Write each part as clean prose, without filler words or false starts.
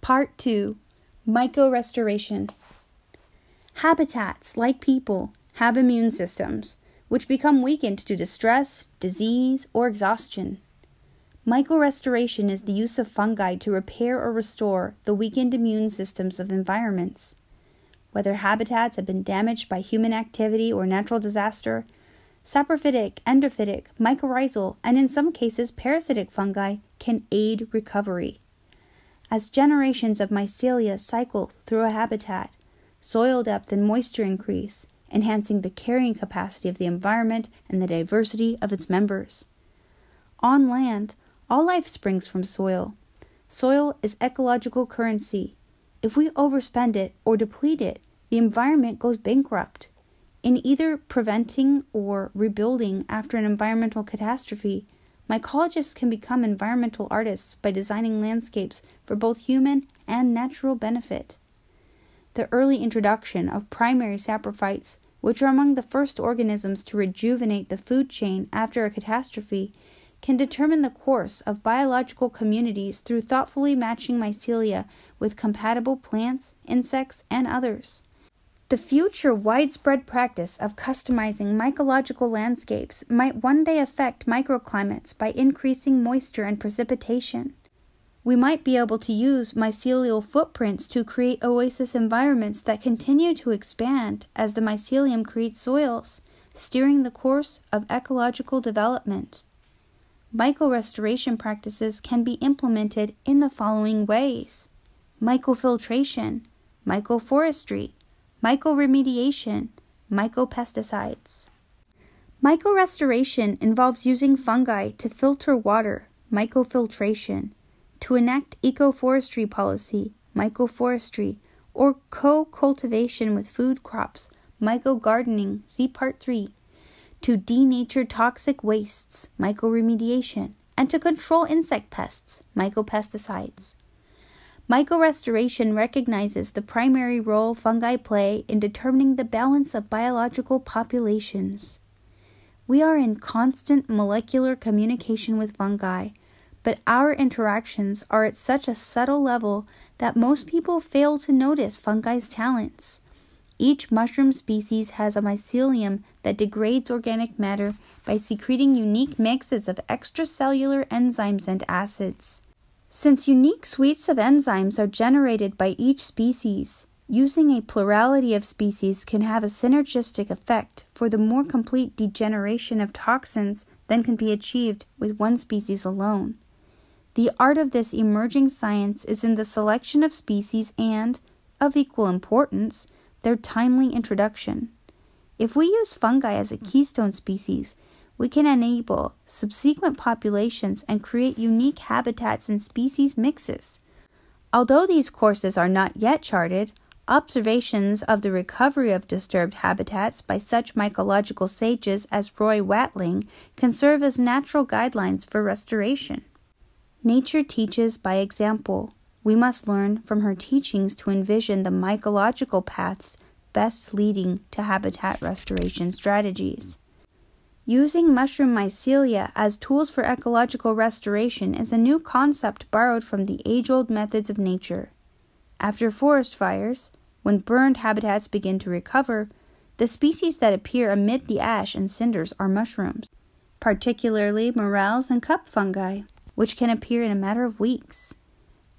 Part 2. Mycorestoration. Habitats, like people, have immune systems, which become weakened due to stress, disease, or exhaustion. Mycorestoration is the use of fungi to repair or restore the weakened immune systems of environments. Whether habitats have been damaged by human activity or natural disaster, saprophytic, endophytic, mycorrhizal, and in some cases parasitic fungi can aid recovery. As generations of mycelia cycle through a habitat, soil depth and moisture increase, enhancing the carrying capacity of the environment and the diversity of its members. On land, all life springs from soil. Soil is ecological currency. If we overspend it or deplete it, the environment goes bankrupt. In either preventing or rebuilding after an environmental catastrophe, mycologists can become environmental artists by designing landscapes for both human and natural benefit. The early introduction of primary saprophytes, which are among the first organisms to rejuvenate the food chain after a catastrophe, can determine the course of biological communities through thoughtfully matching mycelia with compatible plants, insects, and others. The future widespread practice of customizing mycological landscapes might one day affect microclimates by increasing moisture and precipitation. We might be able to use mycelial footprints to create oasis environments that continue to expand as the mycelium creates soils, steering the course of ecological development. Mycorestoration practices can be implemented in the following ways: mycofiltration, mycoforestry, mycoremediation, mycopesticides. Mycorestoration involves using fungi to filter water, mycofiltration, to enact ecoforestry policy, mycoforestry, or co-cultivation with food crops, mycogardening, see Part 3, to denature toxic wastes, mycoremediation, and to control insect pests, mycopesticides. Mycorestoration recognizes the primary role fungi play in determining the balance of biological populations. We are in constant molecular communication with fungi, but our interactions are at such a subtle level that most people fail to notice fungi's talents. Each mushroom species has a mycelium that degrades organic matter by secreting unique mixes of extracellular enzymes and acids. Since unique suites of enzymes are generated by each species, using a plurality of species can have a synergistic effect for the more complete degeneration of toxins than can be achieved with one species alone. The art of this emerging science is in the selection of species and, of equal importance, their timely introduction. If we use fungi as a keystone species, we can enable subsequent populations and create unique habitats and species mixes. Although these courses are not yet charted, observations of the recovery of disturbed habitats by such mycological sages as Roy Watling can serve as natural guidelines for restoration. Nature teaches by example. We must learn from her teachings to envision the mycological paths best leading to habitat restoration strategies. Using mushroom mycelia as tools for ecological restoration is a new concept borrowed from the age-old methods of nature. After forest fires, when burned habitats begin to recover, the species that appear amid the ash and cinders are mushrooms, particularly morels and cup fungi, which can appear in a matter of weeks.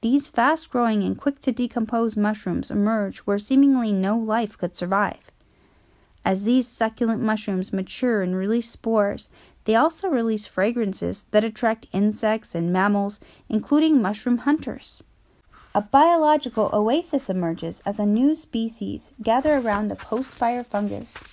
These fast-growing and quick-to-decompose mushrooms emerge where seemingly no life could survive. As these succulent mushrooms mature and release spores, they also release fragrances that attract insects and mammals, including mushroom hunters. A biological oasis emerges as a new species gather around the post-fire fungus.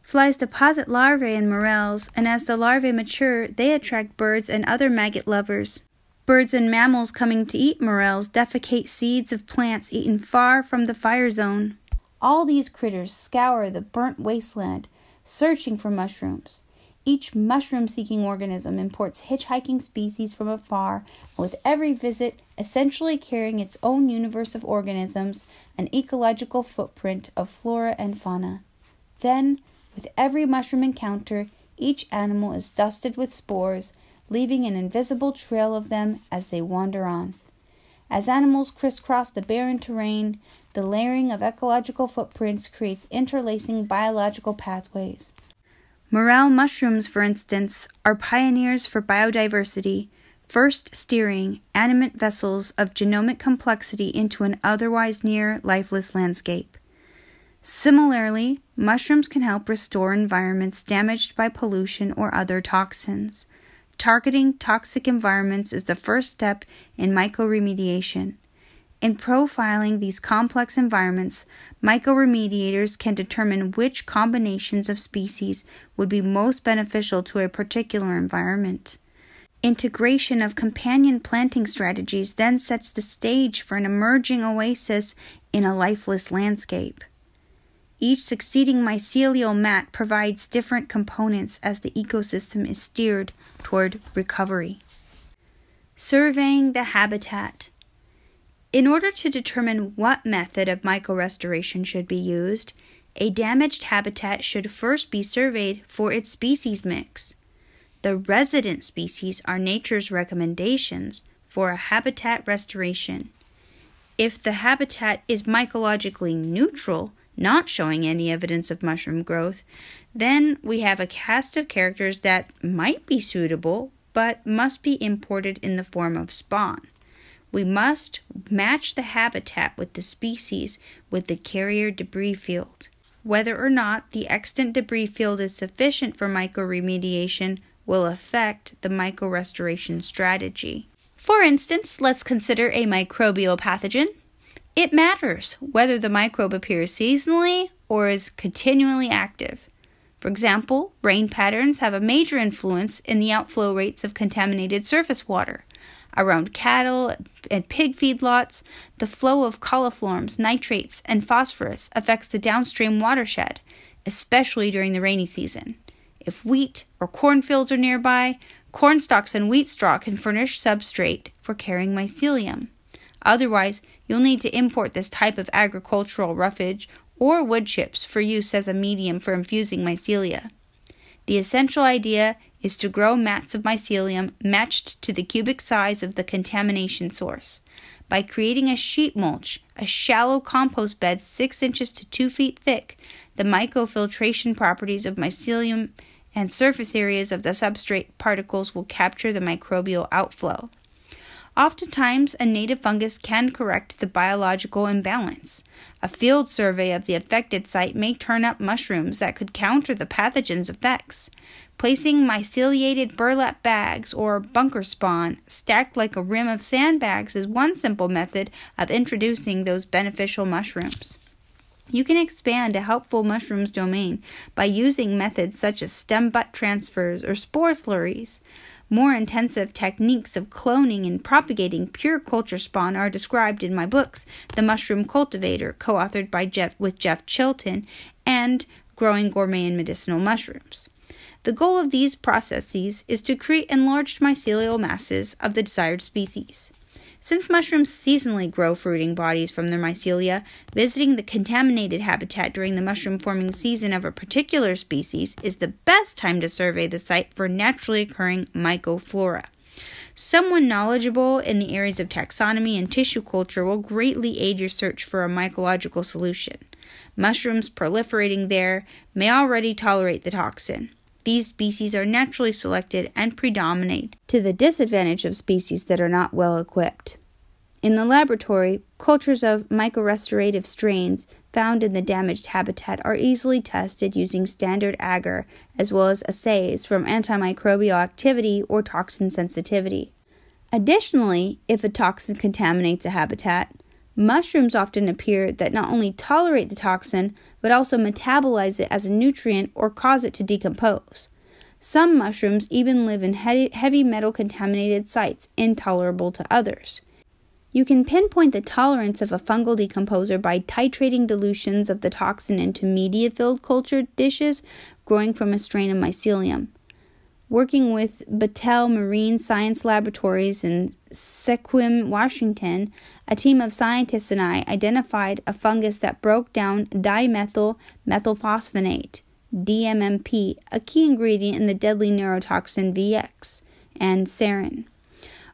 Flies deposit larvae in morels, and as the larvae mature, they attract birds and other maggot lovers. Birds and mammals coming to eat morels defecate seeds of plants eaten far from the fire zone. All these critters scour the burnt wasteland, searching for mushrooms. Each mushroom-seeking organism imports hitchhiking species from afar, with every visit essentially carrying its own universe of organisms, an ecological footprint of flora and fauna. Then, with every mushroom encounter, each animal is dusted with spores, leaving an invisible trail of them as they wander on. As animals crisscross the barren terrain, the layering of ecological footprints creates interlacing biological pathways. Morel mushrooms, for instance, are pioneers for biodiversity, first steering animate vessels of genomic complexity into an otherwise near lifeless landscape. Similarly, mushrooms can help restore environments damaged by pollution or other toxins. Targeting toxic environments is the first step in mycoremediation. In profiling these complex environments, mycoremediators can determine which combinations of species would be most beneficial to a particular environment. Integration of companion planting strategies then sets the stage for an emerging oasis in a lifeless landscape. Each succeeding mycelial mat provides different components as the ecosystem is steered toward recovery. Surveying the habitat. In order to determine what method of mycorestoration should be used, a damaged habitat should first be surveyed for its species mix. The resident species are nature's recommendations for a habitat restoration. If the habitat is mycologically neutral, not showing any evidence of mushroom growth, then we have a cast of characters that might be suitable, but must be imported in the form of spawn. We must match the habitat with the species with the carrier debris field. Whether or not the extant debris field is sufficient for mycoremediation will affect the mycorestoration strategy. For instance, let's consider a microbial pathogen. It matters whether the microbe appears seasonally or is continually active. For example, rain patterns have a major influence in the outflow rates of contaminated surface water. Around cattle and pig feedlots, the flow of coliforms, nitrates, and phosphorus affects the downstream watershed, especially during the rainy season. If wheat or cornfields are nearby, corn stalks and wheat straw can furnish substrate for carrying mycelium. Otherwise, you'll need to import this type of agricultural roughage or wood chips for use as a medium for infusing mycelia. The essential idea is to grow mats of mycelium matched to the cubic size of the contamination source. By creating a sheet mulch, a shallow compost bed 6 inches to 2 feet thick, the mycofiltration properties of mycelium and surface areas of the substrate particles will capture the microbial outflow. Oftentimes, a native fungus can correct the biological imbalance. A field survey of the affected site may turn up mushrooms that could counter the pathogen's effects. Placing myceliated burlap bags or bunker spawn stacked like a rim of sandbags is one simple method of introducing those beneficial mushrooms. You can expand a helpful mushrooms domain by using methods such as stem butt transfers or spore slurries. More intensive techniques of cloning and propagating pure culture spawn are described in my books, The Mushroom Cultivator, co-authored with Jeff Chilton, and Growing Gourmet and Medicinal Mushrooms. The goal of these processes is to create enlarged mycelial masses of the desired species. Since mushrooms seasonally grow fruiting bodies from their mycelia, visiting the contaminated habitat during the mushroom-forming season of a particular species is the best time to survey the site for naturally occurring mycoflora. Someone knowledgeable in the areas of taxonomy and tissue culture will greatly aid your search for a mycological solution. Mushrooms proliferating there may already tolerate the toxin. These species are naturally selected and predominate to the disadvantage of species that are not well equipped. In the laboratory, cultures of mycorestorative strains found in the damaged habitat are easily tested using standard agar as well as assays from antimicrobial activity or toxin sensitivity. Additionally, if a toxin contaminates a habitat, mushrooms often appear that not only tolerate the toxin, but also metabolize it as a nutrient or cause it to decompose. Some mushrooms even live in heavy metal contaminated sites intolerable to others. You can pinpoint the tolerance of a fungal decomposer by titrating dilutions of the toxin into media-filled culture dishes growing from a strain of mycelium. Working with Battelle Marine Science Laboratories in Sequim, Washington, a team of scientists and I identified a fungus that broke down dimethyl methylphosphonate, DMMP, a key ingredient in the deadly neurotoxin VX, and sarin.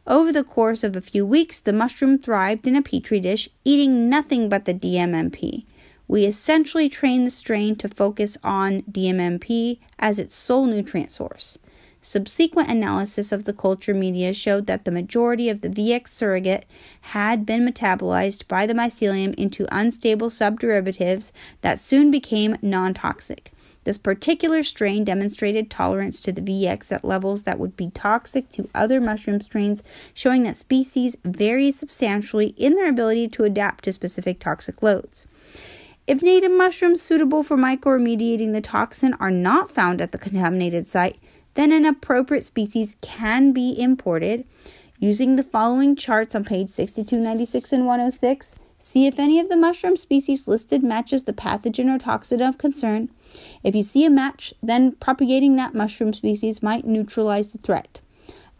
Over the course of a few weeks, the mushroom thrived in a petri dish, eating nothing but the DMMP. We essentially trained the strain to focus on DMMP as its sole nutrient source. Subsequent analysis of the culture media showed that the majority of the VX surrogate had been metabolized by the mycelium into unstable subderivatives that soon became non-toxic. This particular strain demonstrated tolerance to the VX at levels that would be toxic to other mushroom strains, showing that species vary substantially in their ability to adapt to specific toxic loads. If native mushrooms suitable for microremediating the toxin are not found at the contaminated site, then an appropriate species can be imported. Using the following charts on page 6296 and 106, see if any of the mushroom species listed matches the pathogen or toxin of concern. If you see a match, then propagating that mushroom species might neutralize the threat.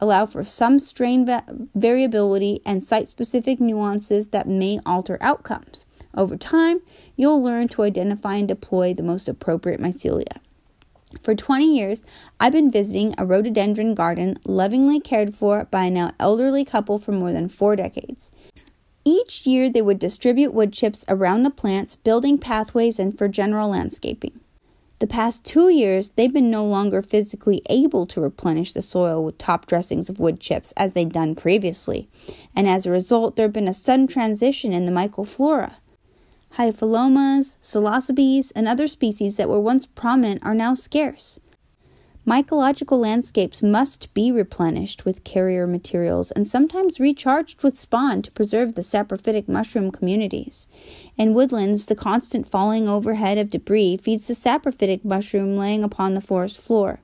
Allow for some strain variability and site-specific nuances that may alter outcomes. Over time, you'll learn to identify and deploy the most appropriate mycelia. For 20 years, I've been visiting a rhododendron garden lovingly cared for by a now elderly couple for more than 4 decades. Each year, they would distribute wood chips around the plants, building pathways and for general landscaping. The past 2 years, they've been no longer physically able to replenish the soil with top dressings of wood chips as they'd done previously, and as a result, there had been a sudden transition in the mycoflora. Hyphalomas, psilocybes, and other species that were once prominent are now scarce. Mycological landscapes must be replenished with carrier materials and sometimes recharged with spawn to preserve the saprophytic mushroom communities. In woodlands, the constant falling overhead of debris feeds the saprophytic mushroom laying upon the forest floor.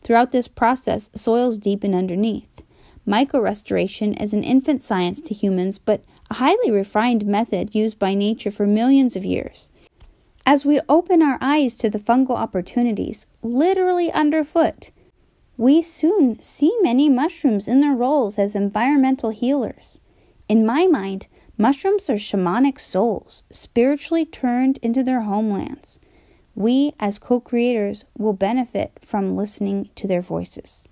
Throughout this process, soils deepen underneath. Mycorestoration is an infant science to humans, but a highly refined method used by nature for millions of years. As we open our eyes to the fungal opportunities, literally underfoot, we soon see many mushrooms in their roles as environmental healers. In my mind, mushrooms are shamanic souls, spiritually turned into their homelands. We, as co-creators, will benefit from listening to their voices.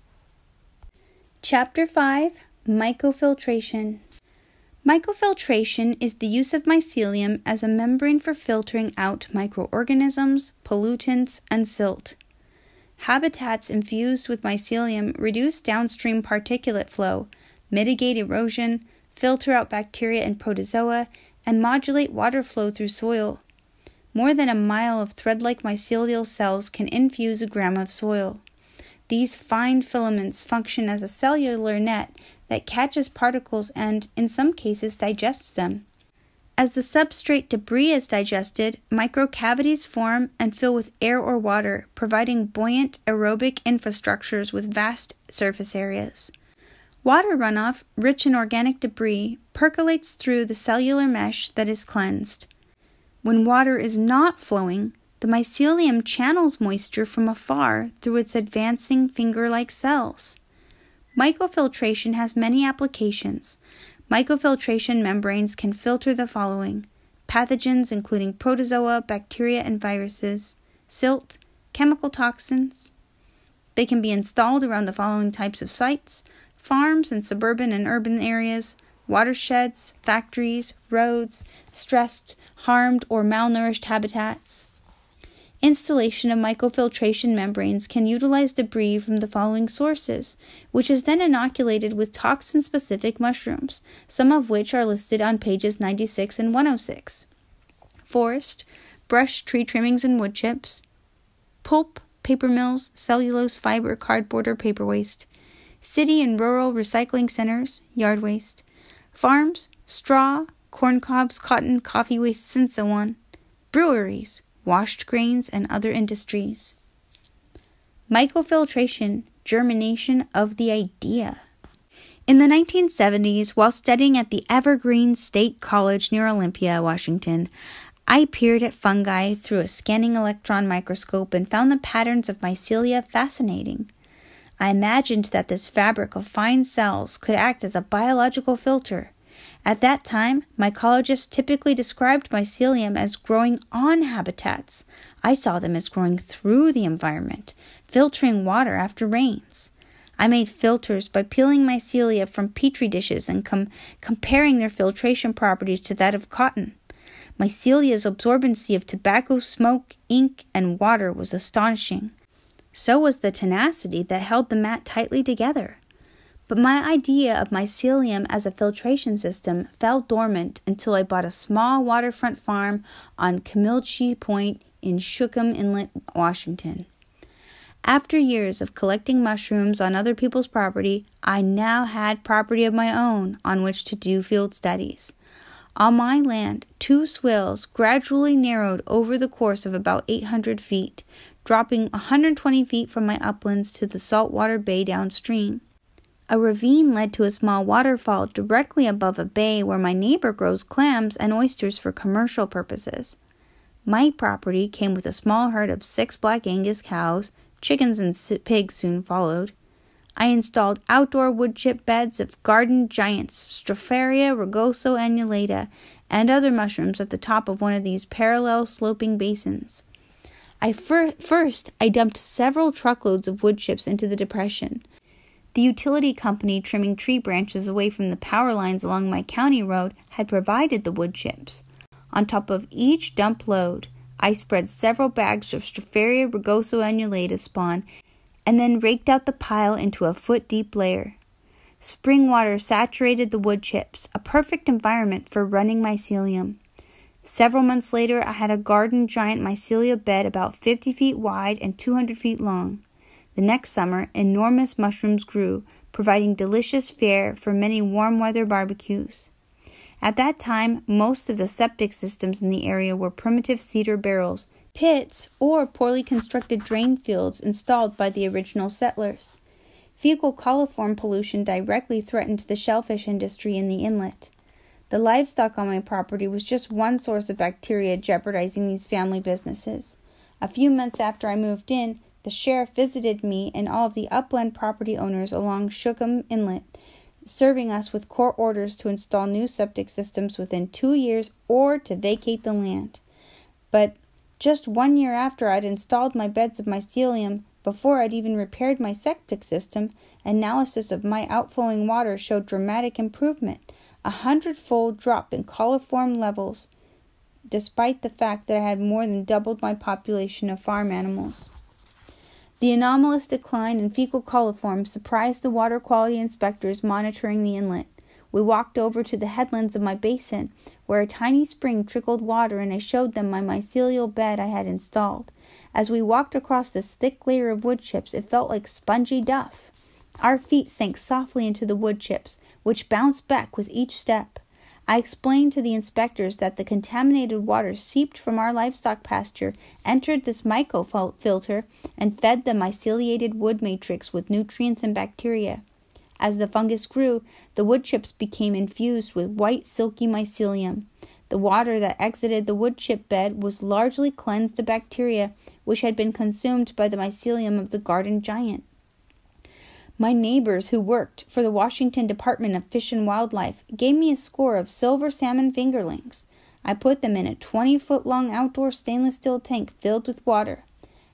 Chapter 5, Mycofiltration. Mycofiltration is the use of mycelium as a membrane for filtering out microorganisms, pollutants, and silt. Habitats infused with mycelium reduce downstream particulate flow, mitigate erosion, filter out bacteria and protozoa, and modulate water flow through soil. More than a mile of thread-like mycelial cells can infuse a gram of soil. These fine filaments function as a cellular net that catches particles and, in some cases, digests them. As the substrate debris is digested, microcavities form and fill with air or water, providing buoyant aerobic infrastructures with vast surface areas. Water runoff, rich in organic debris, percolates through the cellular mesh that is cleansed. When water is not flowing, the mycelium channels moisture from afar through its advancing finger-like cells. Mycofiltration has many applications. Mycofiltration membranes can filter the following: pathogens including protozoa, bacteria, and viruses, silt, chemical toxins. They can be installed around the following types of sites: farms and suburban and urban areas, watersheds, factories, roads, stressed, harmed, or malnourished habitats. Installation of mycofiltration membranes can utilize debris from the following sources, which is then inoculated with toxin-specific mushrooms, some of which are listed on pages 96 and 106. Forest, brush, tree trimmings, and wood chips. Pulp, paper mills, cellulose, fiber, cardboard, or paper waste. City and rural recycling centers, yard waste. Farms, straw, corn cobs, cotton, coffee wastes, and so on. Breweries, washed grains, and other industries. Mycofiltration, germination of the idea. In the 1970s, while studying at the Evergreen State College near Olympia, Washington, I peered at fungi through a scanning electron microscope and found the patterns of mycelia fascinating. I imagined that this fabric of fine cells could act as a biological filter. At that time, mycologists typically described mycelium as growing on habitats. I saw them as growing through the environment, filtering water after rains. I made filters by peeling mycelia from petri dishes and comparing their filtration properties to that of cotton. Mycelia's absorbency of tobacco, smoke, ink, and water was astonishing. So was the tenacity that held the mat tightly together. But my idea of mycelium as a filtration system fell dormant until I bought a small waterfront farm on Camilchi Point in Shookham Inlet, Washington. After years of collecting mushrooms on other people's property, I now had property of my own on which to do field studies. On my land, 2 swales gradually narrowed over the course of about 800 feet, dropping 120 feet from my uplands to the saltwater bay downstream. A ravine led to a small waterfall directly above a bay where my neighbor grows clams and oysters for commercial purposes. My property came with a small herd of 6 Black Angus cows. Chickens and pigs soon followed. I installed outdoor wood chip beds of garden giants, Stropharia rugoso annulata, and other mushrooms at the top of one of these parallel sloping basins. First, I dumped several truckloads of wood chips into the depression. The utility company trimming tree branches away from the power lines along my county road had provided the wood chips. On top of each dump load, I spread several bags of Stropharia rugoso annulata spawn and then raked out the pile into a foot-deep layer. Spring water saturated the wood chips, a perfect environment for running mycelium. Several months later, I had a garden giant mycelia bed about 50 feet wide and 200 feet long. The next summer, enormous mushrooms grew, providing delicious fare for many warm-weather barbecues. At that time, most of the septic systems in the area were primitive cedar barrels, pits, or poorly constructed drain fields installed by the original settlers. Fecal coliform pollution directly threatened the shellfish industry in the inlet. The livestock on my property was just one source of bacteria jeopardizing these family businesses. A few months after I moved in, the sheriff visited me and all of the upland property owners along Shookham Inlet, serving us with court orders to install new septic systems within 2 years or to vacate the land. But just 1 year after I'd installed my beds of mycelium, before I'd even repaired my septic system, analysis of my outflowing water showed dramatic improvement, 100-fold drop in coliform levels, despite the fact that I had more than doubled my population of farm animals. The anomalous decline in fecal coliform surprised the water quality inspectors monitoring the inlet. We walked over to the headlands of my basin, where a tiny spring trickled water, and I showed them my mycelial bed I had installed. As we walked across this thick layer of wood chips, it felt like spongy duff. Our feet sank softly into the wood chips, which bounced back with each step. I explained to the inspectors that the contaminated water seeped from our livestock pasture, entered this microfilter, and fed the myceliated wood matrix with nutrients and bacteria. As the fungus grew, the wood chips became infused with white, silky mycelium. The water that exited the wood chip bed was largely cleansed of bacteria, which had been consumed by the mycelium of the garden giant. My neighbors who worked for the Washington Department of Fish and Wildlife gave me a score of silver salmon fingerlings. I put them in a 20-foot-long outdoor stainless steel tank filled with water.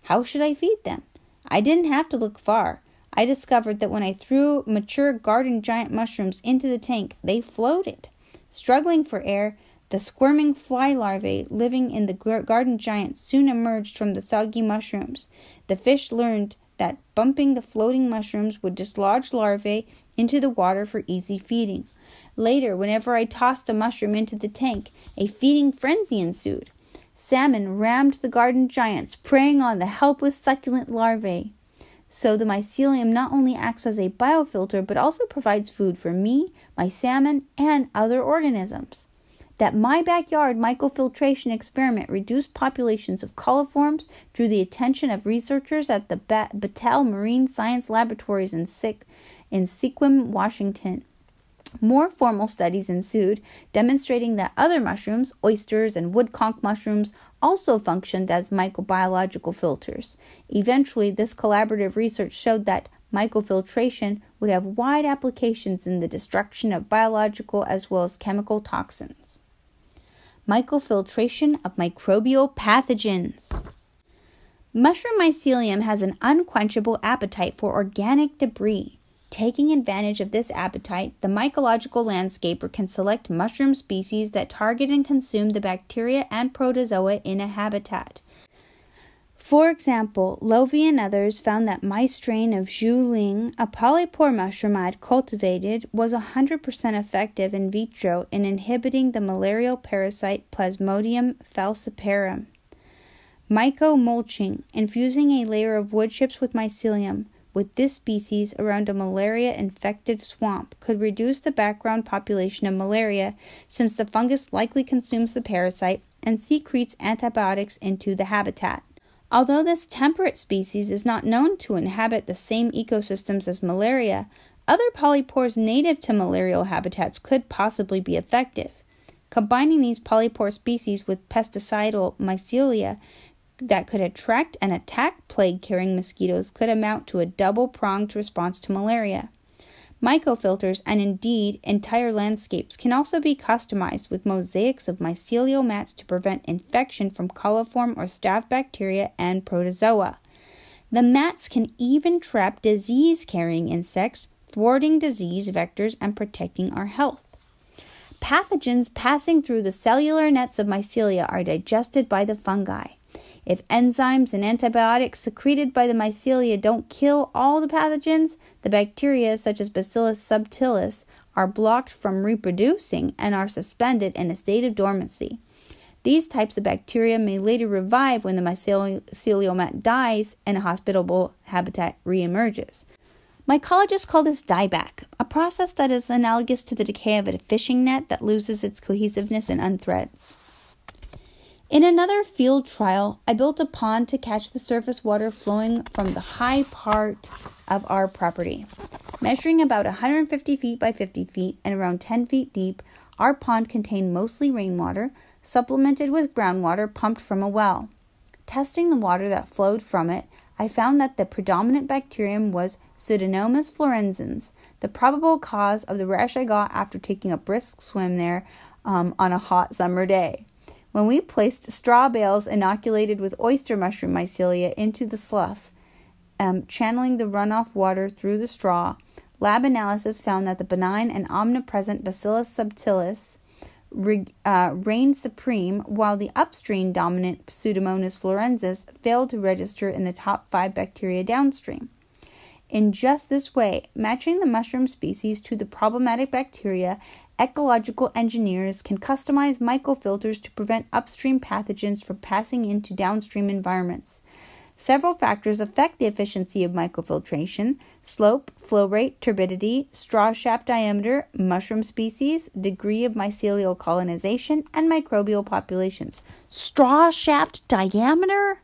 How should I feed them? I didn't have to look far. I discovered that when I threw mature garden giant mushrooms into the tank, they floated. Struggling for air, the squirming fly larvae living in the garden giant soon emerged from the soggy mushrooms. The fish learned that bumping the floating mushrooms would dislodge larvae into the water for easy feeding. Later, whenever I tossed a mushroom into the tank, a feeding frenzy ensued. Salmon rammed the garden giants, preying on the helpless succulent larvae. So the mycelium not only acts as a biofilter, but also provides food for me, my salmon, and other organisms. That my backyard mycofiltration experiment reduced populations of coliforms drew the attention of researchers at the Battelle Marine Science Laboratories in Sequim, Washington. More formal studies ensued, demonstrating that other mushrooms, oysters and woodconch mushrooms, also functioned as microbiological filters. Eventually, this collaborative research showed that mycofiltration would have wide applications in the destruction of biological as well as chemical toxins. Mycofiltration of microbial pathogens. Mushroom mycelium has an unquenchable appetite for organic debris. Taking advantage of this appetite, the mycological landscaper can select mushroom species that target and consume the bacteria and protozoa in a habitat. For example, Lovey and others found that my strain of Zhu Ling, a polypore mushroom I had cultivated, was 100% effective in vitro in inhibiting the malarial parasite Plasmodium falciparum. Myco-mulching, infusing a layer of wood chips with mycelium, with this species around a malaria-infected swamp, could reduce the background population of malaria, since the fungus likely consumes the parasite and secretes antibiotics into the habitat. Although this temperate species is not known to inhabit the same ecosystems as malaria, other polypores native to malarial habitats could possibly be effective. Combining these polypore species with pesticidal mycelia that could attract and attack plague-carrying mosquitoes could amount to a double-pronged response to malaria. Mycofilters, and indeed entire landscapes, can also be customized with mosaics of mycelial mats to prevent infection from coliform or staph bacteria and protozoa. The mats can even trap disease-carrying insects, thwarting disease vectors and protecting our health. Pathogens passing through the cellular nets of mycelia are digested by the fungi. If enzymes and antibiotics secreted by the mycelia don't kill all the pathogens, the bacteria, such as Bacillus subtilis, are blocked from reproducing and are suspended in a state of dormancy. These types of bacteria may later revive when the mycelial mat dies and a hospitable habitat reemerges. Mycologists call this dieback, a process that is analogous to the decay of a fishing net that loses its cohesiveness and unthreads. In another field trial, I built a pond to catch the surface water flowing from the high part of our property. Measuring about 150 feet by 50 feet and around 10 feet deep, our pond contained mostly rainwater, supplemented with groundwater pumped from a well. Testing the water that flowed from it, I found that the predominant bacterium was Pseudomonas fluorescens, the probable cause of the rash I got after taking a brisk swim there on a hot summer day. When we placed straw bales inoculated with oyster mushroom mycelia into the slough, channeling the runoff water through the straw, lab analysis found that the benign and omnipresent Bacillus subtilis reigned supreme, while the upstream dominant Pseudomonas fluorescens failed to register in the top 5 bacteria downstream. In just this way, matching the mushroom species to the problematic bacteria, ecological engineers can customize mycofilters to prevent upstream pathogens from passing into downstream environments. Several factors affect the efficiency of mycofiltration: slope, flow rate, turbidity, straw shaft diameter, mushroom species, degree of mycelial colonization, and microbial populations. Straw shaft diameter?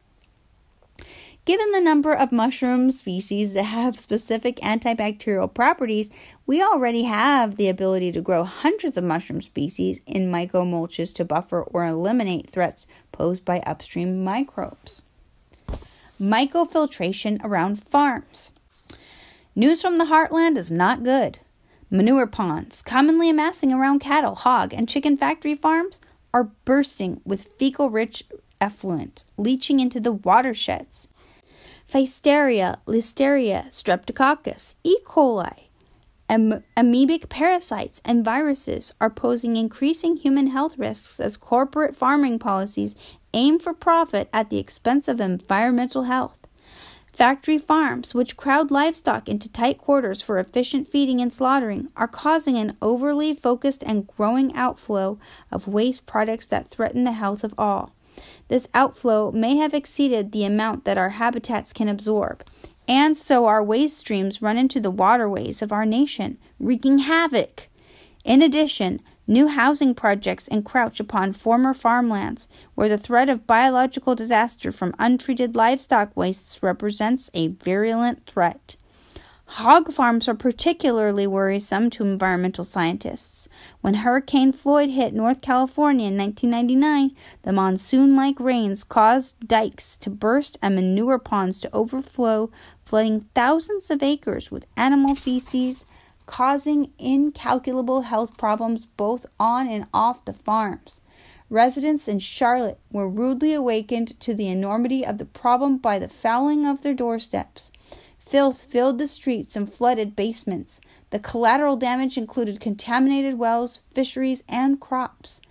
Given the number of mushroom species that have specific antibacterial properties, we already have the ability to grow hundreds of mushroom species in myco-mulches to buffer or eliminate threats posed by upstream microbes. Mycofiltration around farms. News from the heartland is not good. Manure ponds, commonly amassing around cattle, hog, and chicken factory farms, are bursting with fecal-rich effluent, leaching into the watersheds. Pfiesteria, Listeria, Streptococcus, E. coli, amoebic parasites, and viruses are posing increasing human health risks as corporate farming policies aim for profit at the expense of environmental health. Factory farms, which crowd livestock into tight quarters for efficient feeding and slaughtering, are causing an overly focused and growing outflow of waste products that threaten the health of all. This outflow may have exceeded the amount that our habitats can absorb, and so our waste streams run into the waterways of our nation, wreaking havoc. In addition, new housing projects encroach upon former farmlands, where the threat of biological disaster from untreated livestock wastes represents a virulent threat. Hog farms are particularly worrisome to environmental scientists. When Hurricane Floyd hit North California in 1999, the monsoon-like rains caused dikes to burst and manure ponds to overflow, flooding thousands of acres with animal feces, causing incalculable health problems both on and off the farms. Residents in Charlotte were rudely awakened to the enormity of the problem by the fouling of their doorsteps. Filth filled the streets and flooded basements. The collateral damage included contaminated wells, fisheries, and crops.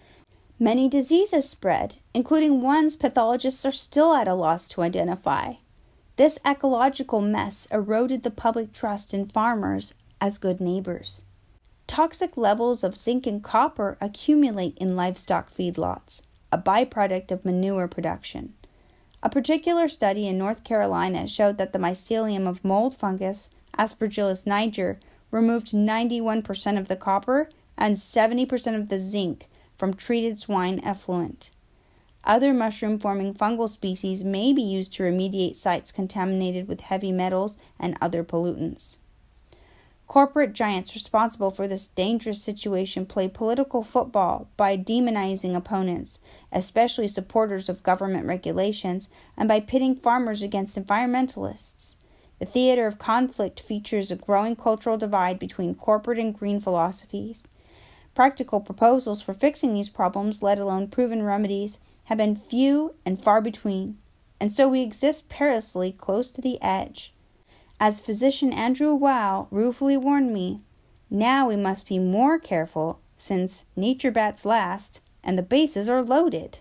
Many diseases spread, including ones pathologists are still at a loss to identify. This ecological mess eroded the public trust in farmers as good neighbors. Toxic levels of zinc and copper accumulate in livestock feedlots, a byproduct of manure production. A particular study in North Carolina showed that the mycelium of mold fungus, Aspergillus niger, removed 91% of the copper and 70% of the zinc from treated swine effluent. Other mushroom-forming fungal species may be used to remediate sites contaminated with heavy metals and other pollutants. Corporate giants responsible for this dangerous situation play political football by demonizing opponents, especially supporters of government regulations, and by pitting farmers against environmentalists. The theater of conflict features a growing cultural divide between corporate and green philosophies. Practical proposals for fixing these problems, let alone proven remedies, have been few and far between, and so we exist perilously close to the edge. As physician Andrew Weil ruefully warned me, now we must be more careful, since nature bats last, and the bases are loaded.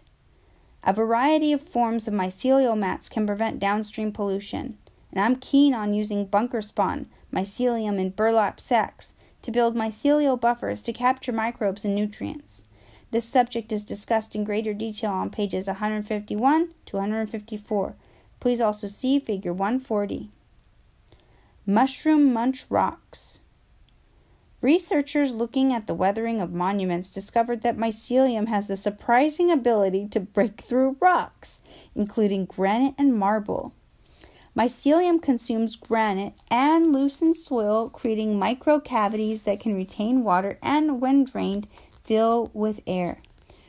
A variety of forms of mycelial mats can prevent downstream pollution, and I'm keen on using bunker spawn, mycelium in burlap sacks, to build mycelial buffers to capture microbes and nutrients. This subject is discussed in greater detail on pages 151 to 154. Please also see Figure 140. Mushroom munch rocks. Researchers looking at the weathering of monuments discovered that mycelium has the surprising ability to break through rocks, including granite and marble. Mycelium consumes granite and loosens soil, creating microcavities that can retain water and, when drained, fill with air.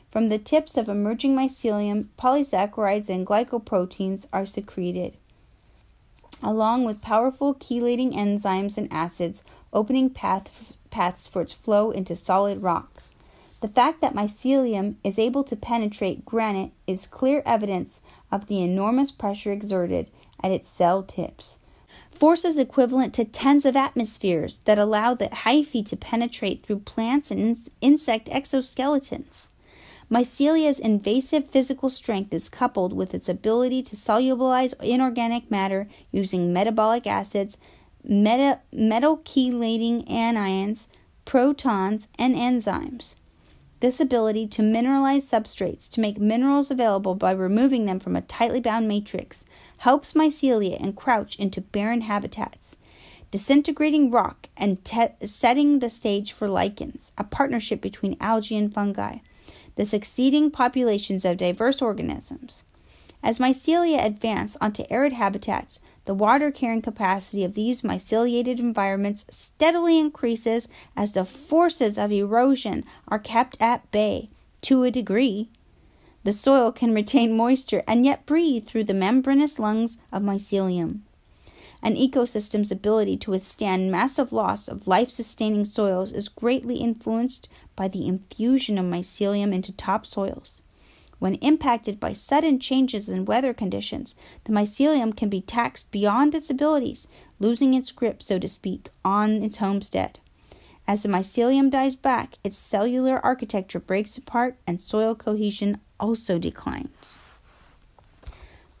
From the tips of emerging mycelium, polysaccharides and glycoproteins are secreted, along with powerful chelating enzymes and acids, opening paths for its flow into solid rock. The fact that mycelium is able to penetrate granite is clear evidence of the enormous pressure exerted at its cell tips. Forces equivalent to tens of atmospheres that allow the hyphae to penetrate through plants and insect exoskeletons. Mycelia's invasive physical strength is coupled with its ability to solubilize inorganic matter using metabolic acids, metal chelating anions, protons, and enzymes. This ability to mineralize substrates to make minerals available by removing them from a tightly bound matrix helps mycelia encroach into barren habitats, disintegrating rock and setting the stage for lichens, a partnership between algae and fungi, the succeeding populations of diverse organisms. As mycelia advance onto arid habitats, the water-carrying capacity of these myceliated environments steadily increases as the forces of erosion are kept at bay, to a degree. The soil can retain moisture and yet breathe through the membranous lungs of mycelium. An ecosystem's ability to withstand massive loss of life-sustaining soils is greatly influenced by the infusion of mycelium into topsoils. When impacted by sudden changes in weather conditions, the mycelium can be taxed beyond its abilities, losing its grip, so to speak, on its homestead. As the mycelium dies back, its cellular architecture breaks apart and soil cohesion also declines.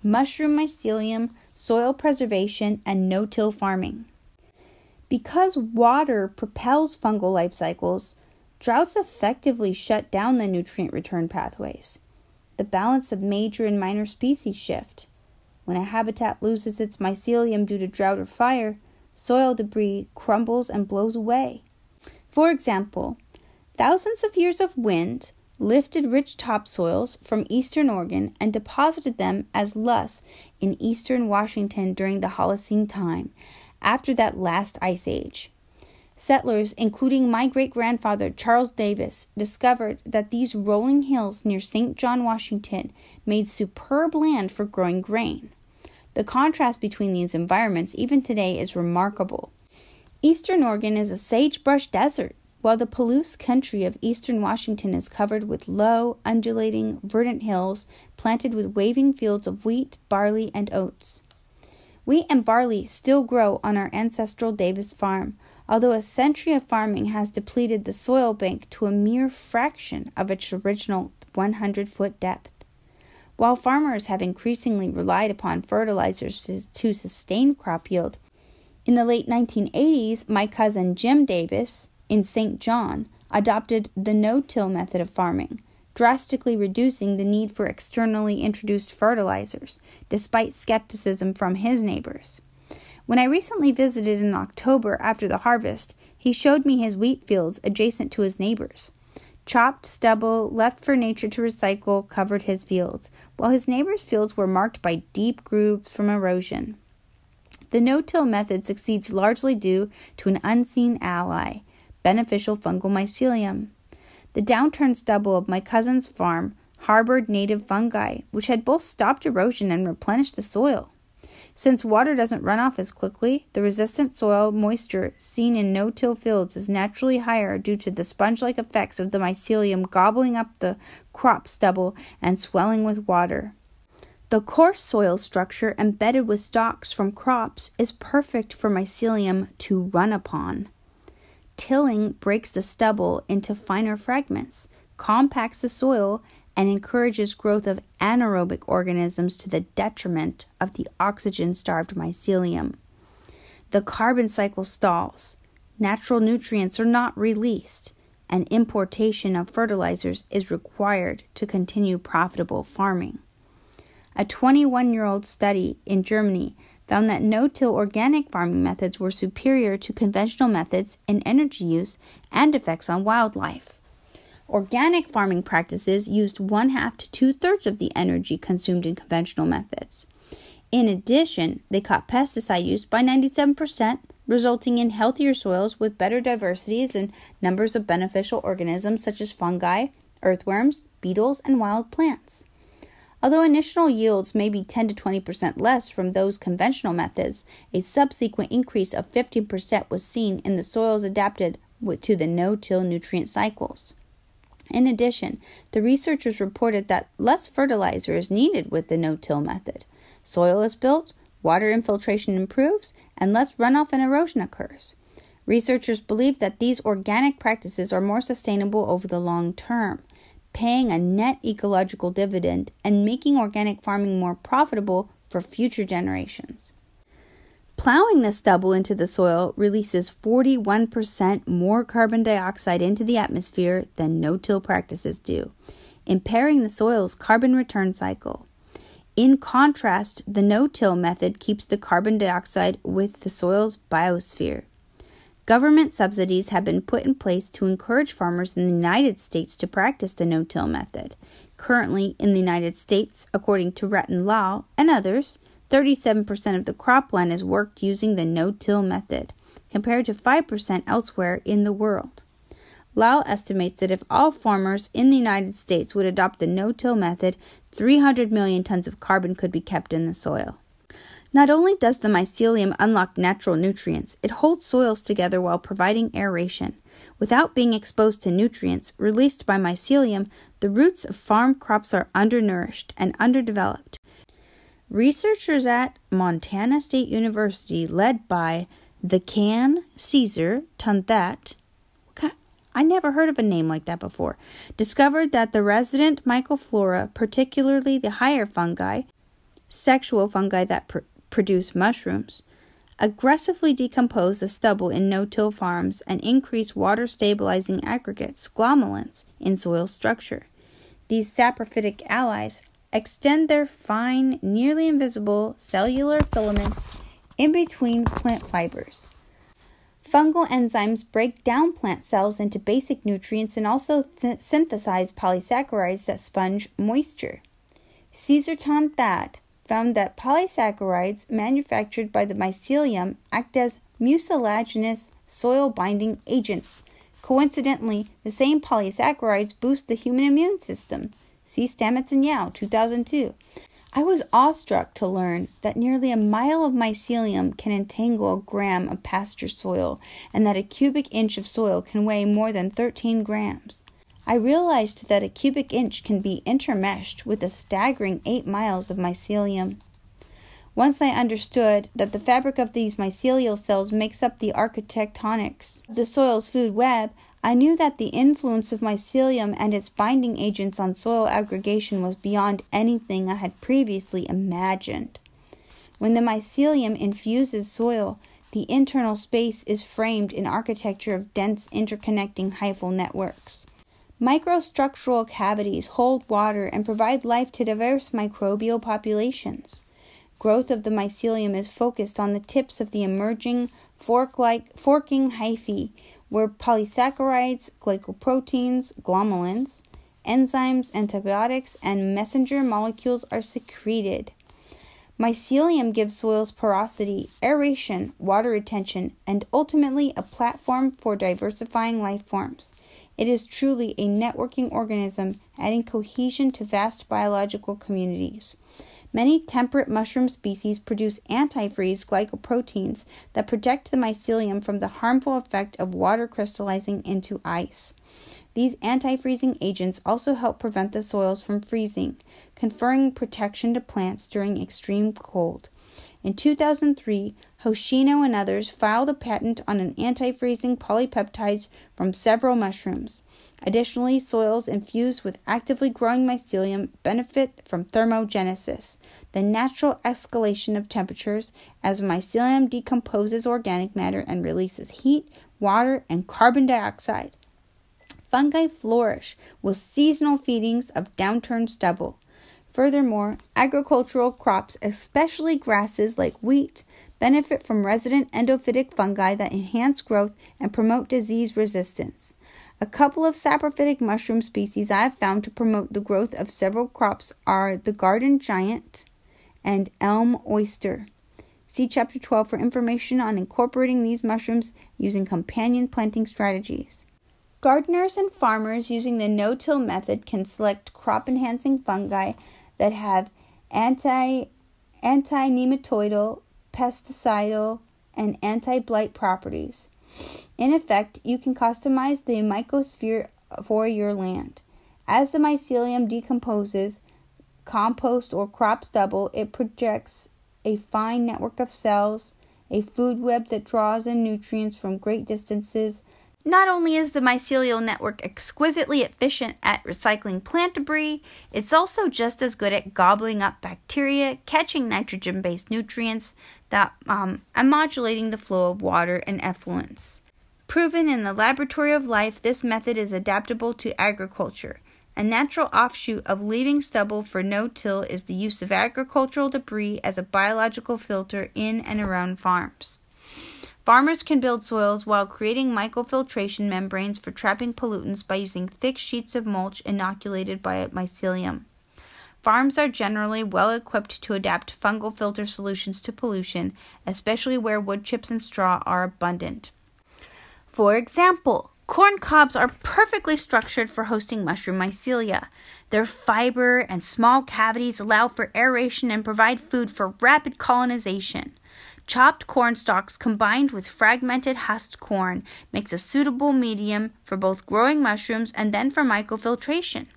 Mushroom mycelium, soil preservation, and no-till farming. Because water propels fungal life cycles, droughts effectively shut down the nutrient return pathways. The balance of major and minor species shift. When a habitat loses its mycelium due to drought or fire, soil debris crumbles and blows away. For example, thousands of years of wind lifted rich topsoils from eastern Oregon and deposited them as loess in eastern Washington during the Holocene time, after that last ice age. Settlers, including my great-grandfather Charles Davis, discovered that these rolling hills near St. John, Washington, made superb land for growing grain. The contrast between these environments even today is remarkable. Eastern Oregon is a sagebrush desert, While the Palouse country of eastern Washington is covered with low, undulating, verdant hills planted with waving fields of wheat, barley, and oats. Wheat and barley still grow on our ancestral Davis farm, although a century of farming has depleted the soil bank to a mere fraction of its original 100-foot depth. While farmers have increasingly relied upon fertilizers to sustain crop yield, in the late 1980s, my cousin Jim Davis in St. John adopted the no-till method of farming, drastically reducing the need for externally introduced fertilizers, despite skepticism from his neighbors. When I recently visited in October after the harvest, he showed me his wheat fields adjacent to his neighbors. Chopped stubble left for nature to recycle covered his fields, while his neighbors' fields were marked by deep grooves from erosion. The no-till method succeeds largely due to an unseen ally, beneficial fungal mycelium. The downturned stubble of my cousin's farm harbored native fungi, which had both stopped erosion and replenished the soil. Since water doesn't run off as quickly, the resistant soil moisture seen in no-till fields is naturally higher due to the sponge-like effects of the mycelium gobbling up the crop stubble and swelling with water. The coarse soil structure embedded with stalks from crops is perfect for mycelium to run upon. Tilling breaks the stubble into finer fragments, compacts the soil, and encourages growth of anaerobic organisms to the detriment of the oxygen-starved mycelium. The carbon cycle stalls. Natural nutrients are not released, and importation of fertilizers is required to continue profitable farming. A 21-year-old study in Germany found that no-till organic farming methods were superior to conventional methods in energy use and effects on wildlife. Organic farming practices used 1/2 to 2/3 of the energy consumed in conventional methods. In addition, they cut pesticide use by 97%, resulting in healthier soils with better diversities and numbers of beneficial organisms such as fungi, earthworms, beetles, and wild plants. Although initial yields may be 10 to 20% less from those conventional methods, a subsequent increase of 15% was seen in the soils adapted to the no-till nutrient cycles. In addition, the researchers reported that less fertilizer is needed with the no-till method. Soil is built, water infiltration improves, and less runoff and erosion occurs. Researchers believe that these organic practices are more sustainable over the long term, paying a net ecological dividend and making organic farming more profitable for future generations. Plowing the stubble into the soil releases 41% more carbon dioxide into the atmosphere than no-till practices do, impairing the soil's carbon return cycle. In contrast, the no-till method keeps the carbon dioxide with the soil's biosphere. Government subsidies have been put in place to encourage farmers in the United States to practice the no-till method. Currently, in the United States, according to Retton Law and others, 37% of the cropland is worked using the no-till method, compared to 5% elsewhere in the world. Lau estimates that if all farmers in the United States would adopt the no-till method, 300 million tons of carbon could be kept in the soil. Not only does the mycelium unlock natural nutrients, it holds soils together while providing aeration. Without being exposed to nutrients released by mycelium, the roots of farm crops are undernourished and underdeveloped. Researchers at Montana State University, led by the Caesar Tunthat, I never heard of a name like that before, discovered that the resident mycoflora, particularly the higher fungi, sexual fungi that produce mushrooms, aggressively decompose the stubble in no-till farms and increase water-stabilizing aggregates, glomalins, in soil structure. These saprophytic allies extend their fine, nearly invisible cellular filaments in between plant fibers. Fungal enzymes break down plant cells into basic nutrients and also synthesize polysaccharides that sponge moisture. Caesar Tunthat found that polysaccharides manufactured by the mycelium act as mucilaginous soil-binding agents. Coincidentally, the same polysaccharides boost the human immune system. See Stamets and Yao, 2002. I was awestruck to learn that nearly a mile of mycelium can entangle a gram of pasture soil, and that a cubic inch of soil can weigh more than 13 grams. I realized that a cubic inch can be intermeshed with a staggering 8 miles of mycelium. Once I understood that the fabric of these mycelial cells makes up the architectonics of the soil's food web, I knew that the influence of mycelium and its binding agents on soil aggregation was beyond anything I had previously imagined. When the mycelium infuses soil, the internal space is framed in architecture of dense interconnecting hyphal networks. Microstructural cavities hold water and provide life to diverse microbial populations. Growth of the mycelium is focused on the tips of the emerging forking hyphae, where polysaccharides, glycoproteins, glomalins, enzymes, antibiotics, and messenger molecules are secreted. Mycelium gives soils porosity, aeration, water retention, and ultimately a platform for diversifying life forms. It is truly a networking organism, adding cohesion to vast biological communities. Many temperate mushroom species produce antifreeze glycoproteins that protect the mycelium from the harmful effect of water crystallizing into ice. These anti-freezing agents also help prevent the soils from freezing, conferring protection to plants during extreme cold. In 2003, Hoshino and others filed a patent on an anti-freezing polypeptides from several mushrooms. Additionally, soils infused with actively growing mycelium benefit from thermogenesis, the natural escalation of temperatures as mycelium decomposes organic matter and releases heat, water, and carbon dioxide. Fungi flourish with seasonal feedings of downturned stubble. Furthermore, agricultural crops, especially grasses like wheat, benefit from resident endophytic fungi that enhance growth and promote disease resistance. A couple of saprophytic mushroom species I have found to promote the growth of several crops are the garden giant and elm oyster. See Chapter 12 for information on incorporating these mushrooms using companion planting strategies. Gardeners and farmers using the no-till method can select crop-enhancing fungi that have anti-nematoidal, pesticidal, and anti-blight properties. In effect, you can customize the mycosphere for your land. As the mycelium decomposes, compost or crop stubble, it projects a fine network of cells, a food web that draws in nutrients from great distances. Not only is the mycelial network exquisitely efficient at recycling plant debris, it's also just as good at gobbling up bacteria, catching nitrogen-based nutrients, and modulating the flow of water and effluents. Proven in the laboratory of life, this method is adaptable to agriculture. A natural offshoot of leaving stubble for no-till is the use of agricultural debris as a biological filter in and around farms. Farmers can build soils while creating mycofiltration membranes for trapping pollutants by using thick sheets of mulch inoculated by mycelium. Farms are generally well equipped to adapt fungal filter solutions to pollution, especially where wood chips and straw are abundant. For example, corn cobs are perfectly structured for hosting mushroom mycelia. Their fiber and small cavities allow for aeration and provide food for rapid colonization. Chopped corn stalks combined with fragmented husked corn makes a suitable medium for both growing mushrooms and then for mycofiltration.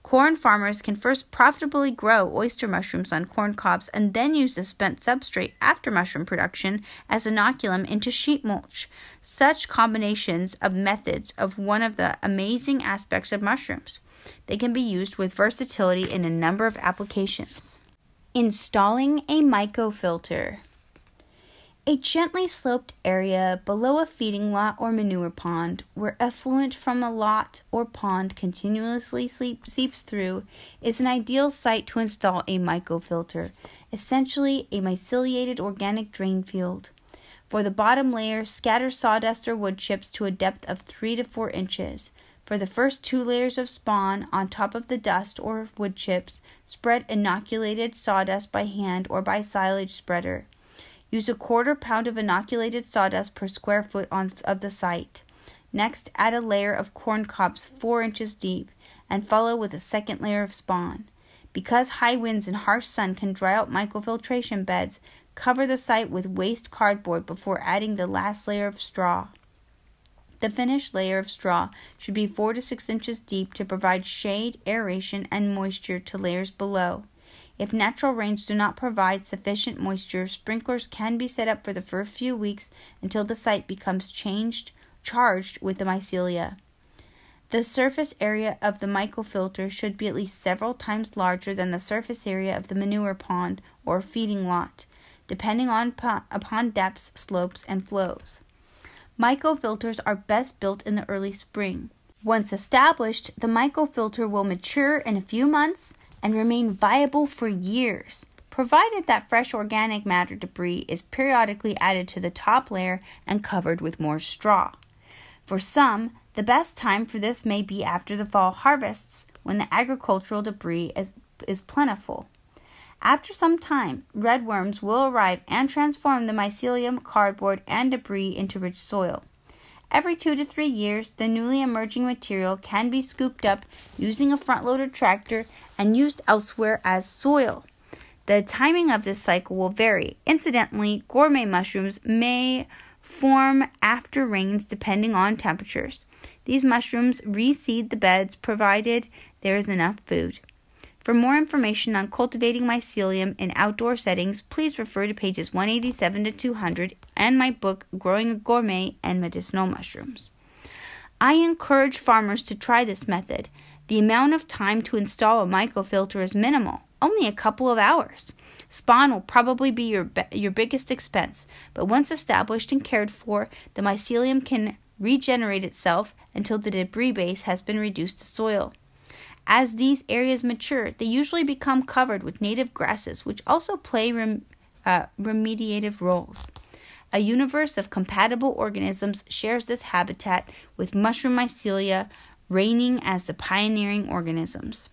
Corn farmers can first profitably grow oyster mushrooms on corn cobs and then use the spent substrate after mushroom production as inoculum into sheet mulch. Such combinations of methods are one of the amazing aspects of mushrooms. They can be used with versatility in a number of applications. Installing a mycofilter. A gently sloped area below a feeding lot or manure pond, where effluent from a lot or pond continuously seeps through, is an ideal site to install a mycofilter, essentially a myceliated organic drain field. For the bottom layer, scatter sawdust or wood chips to a depth of 3 to 4 inches. For the first 2 layers of spawn on top of the dust or wood chips, spread inoculated sawdust by hand or by silage spreader. Use a 1/4 pound of inoculated sawdust per square foot of the site. Next, add a layer of corn cobs 4 inches deep and follow with a second layer of spawn. Because high winds and harsh sun can dry out mycofiltration beds, cover the site with waste cardboard before adding the last layer of straw. The finished layer of straw should be 4 to 6 inches deep to provide shade, aeration, and moisture to layers below. If natural rains do not provide sufficient moisture, sprinklers can be set up for the first few weeks until the site becomes charged with the mycelia. The surface area of the mycofilter should be at least several times larger than the surface area of the manure pond or feeding lot, depending upon depths, slopes, and flows. Mycofilters are best built in the early spring. Once established, the mycofilter will mature in a few months and remain viable for years, provided that fresh organic matter debris is periodically added to the top layer and covered with more straw. For some, the best time for this may be after the fall harvests, when the agricultural debris is plentiful. After some time, redworms will arrive and transform the mycelium, cardboard, and debris into rich soil. Every 2 to 3 years, the newly emerging material can be scooped up using a front-loader tractor and used elsewhere as soil. The timing of this cycle will vary. Incidentally, gourmet mushrooms may form after rains depending on temperatures. These mushrooms reseed the beds provided there is enough food. For more information on cultivating mycelium in outdoor settings, please refer to pages 187 to 200 and my book, Growing Gourmet and Medicinal Mushrooms. I encourage farmers to try this method. The amount of time to install a mycofilter is minimal, only a couple of hours. Spawn will probably be your biggest expense, but once established and cared for, the mycelium can regenerate itself until the debris base has been reduced to soil. As these areas mature, they usually become covered with native grasses, which also play remediative roles. A universe of compatible organisms shares this habitat, with mushroom mycelia reigning as the pioneering organisms.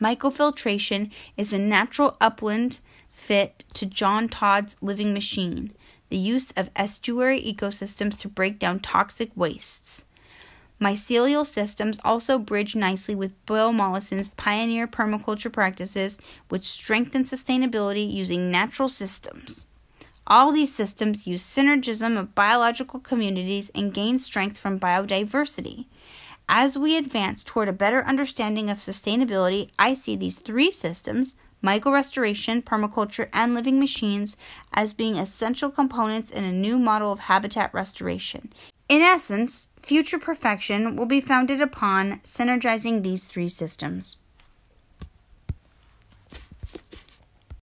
Mycofiltration is a natural upland fit to John Todd's living machine, the use of estuary ecosystems to break down toxic wastes. Mycelial systems also bridge nicely with Bill Mollison's pioneer permaculture practices, which strengthen sustainability using natural systems. All these systems use synergism of biological communities and gain strength from biodiversity. As we advance toward a better understanding of sustainability, I see these 3 systems, mycorestoration, permaculture, and living machines, as being essential components in a new model of habitat restoration. In essence, future perfection will be founded upon synergizing these 3 systems.